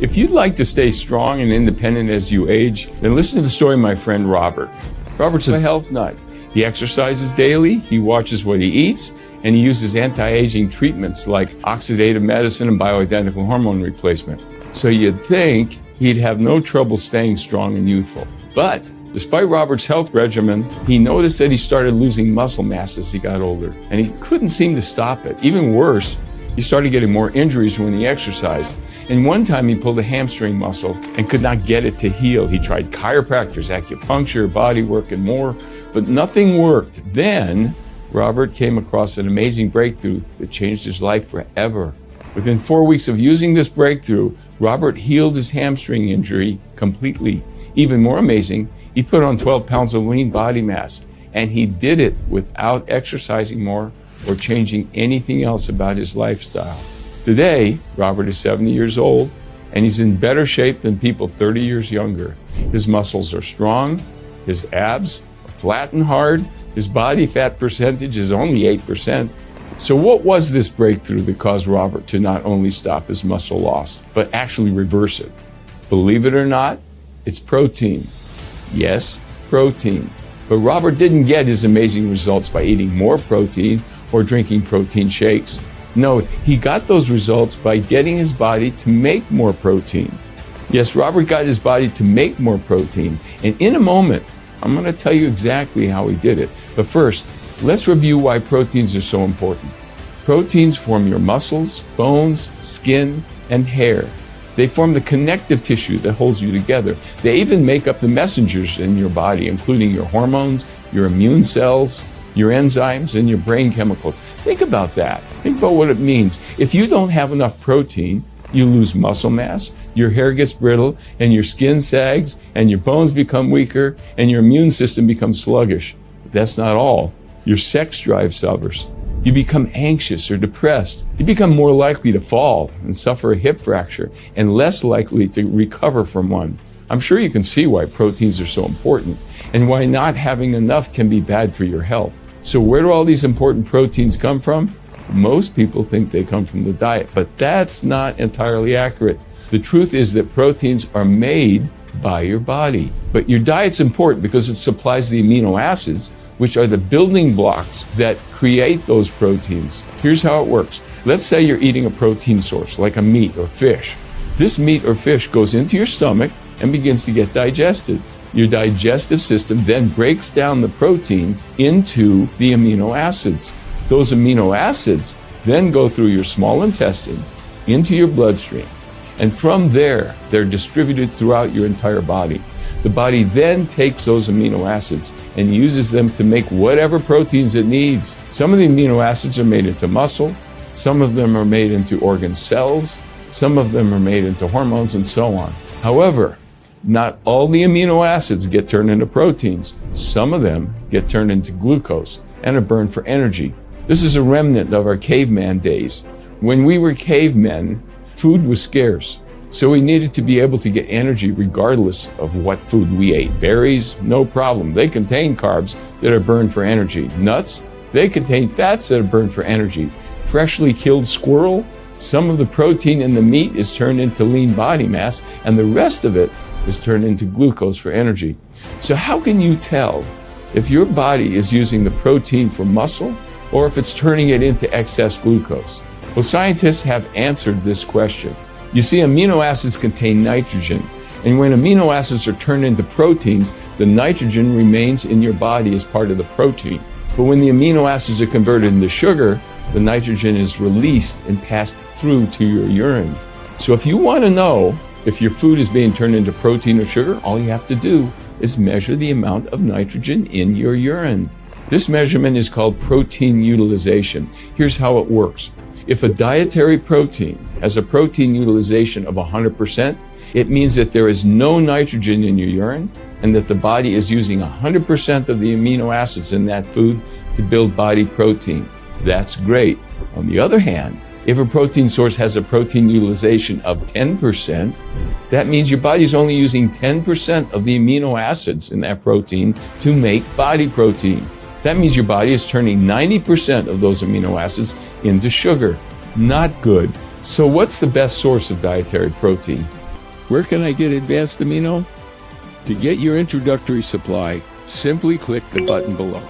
If you'd like to stay strong and independent as you age, then listen to the story of my friend Robert. Robert's a health nut. He exercises daily, he watches what he eats, and he uses anti-aging treatments like oxidative medicine and bioidentical hormone replacement. So you'd think he'd have no trouble staying strong and youthful. But despite Robert's health regimen, he noticed that he started losing muscle mass as he got older, and he couldn't seem to stop it. Even worse, he started getting more injuries when he exercised. And one time he pulled a hamstring muscle and could not get it to heal. He tried chiropractors, acupuncture, body work, and more, but nothing worked. Then Robert came across an amazing breakthrough that changed his life forever. Within 4 weeks of using this breakthrough, Robert healed his hamstring injury completely. Even more amazing, he put on 12 pounds of lean body mass, and he did it without exercising more or changing anything else about his lifestyle. Today, Robert is 70 years old, and he's in better shape than people 30 years younger. His muscles are strong, his abs are flat and hard, his body fat percentage is only 8%. So what was this breakthrough that caused Robert to not only stop his muscle loss, but actually reverse it? Believe it or not, it's protein. Yes, protein. But Robert didn't get his amazing results by eating more protein or drinking protein shakes. No, he got those results by getting his body to make more protein. Yes, Robert got his body to make more protein. And in a moment, I'm going to tell you exactly how he did it. But first, let's review why proteins are so important. Proteins form your muscles, bones, skin, and hair. They form the connective tissue that holds you together. They even make up the messengers in your body, including your hormones, your immune cells, your enzymes, and your brain chemicals. Think about that. Think about what it means. If you don't have enough protein, you lose muscle mass, your hair gets brittle, and your skin sags, and your bones become weaker, and your immune system becomes sluggish. But that's not all. Your sex drive suffers. You become anxious or depressed. You become more likely to fall and suffer a hip fracture, and less likely to recover from one. I'm sure you can see why proteins are so important, and why not having enough can be bad for your health. So where do all these important proteins come from? Most people think they come from the diet, but that's not entirely accurate. The truth is that proteins are made by your body. But your diet's important because it supplies the amino acids, which are the building blocks that create those proteins. Here's how it works. Let's say you're eating a protein source, like a meat or fish. This meat or fish goes into your stomach and begins to get digested. Your digestive system then breaks down the protein into the amino acids. Those amino acids then go through your small intestine into your bloodstream. And from there, they're distributed throughout your entire body. The body then takes those amino acids and uses them to make whatever proteins it needs. Some of the amino acids are made into muscle, some of them are made into organ cells, some of them are made into hormones, and so on. However, not all the amino acids get turned into proteins. Some of them get turned into glucose and are burned for energy. This is a remnant of our caveman days. When we were cavemen, food was scarce. So we needed to be able to get energy regardless of what food we ate. Berries, no problem. They contain carbs that are burned for energy. Nuts, they contain fats that are burned for energy. Freshly killed squirrel, some of the protein in the meat is turned into lean body mass, and the rest of it is turned into glucose for energy. So how can you tell if your body is using the protein for muscle or if it's turning it into excess glucose? Well, scientists have answered this question. You see, amino acids contain nitrogen, and when amino acids are turned into proteins, the nitrogen remains in your body as part of the protein. But when the amino acids are converted into sugar, the nitrogen is released and passed through to your urine. So if you want to know if your food is being turned into protein or sugar, all you have to do is measure the amount of nitrogen in your urine. This measurement is called protein utilization. Here's how it works. If a dietary protein has a protein utilization of 100%, it means that there is no nitrogen in your urine and that the body is using 100% of the amino acids in that food to build body protein. That's great. On the other hand, if a protein source has a protein utilization of 10%, that means your body is only using 10% of the amino acids in that protein to make body protein. That means your body is turning 90% of those amino acids into sugar. Not good. So what's the best source of dietary protein? Where can I get Advanced Amino? To get your introductory supply, simply click the button below.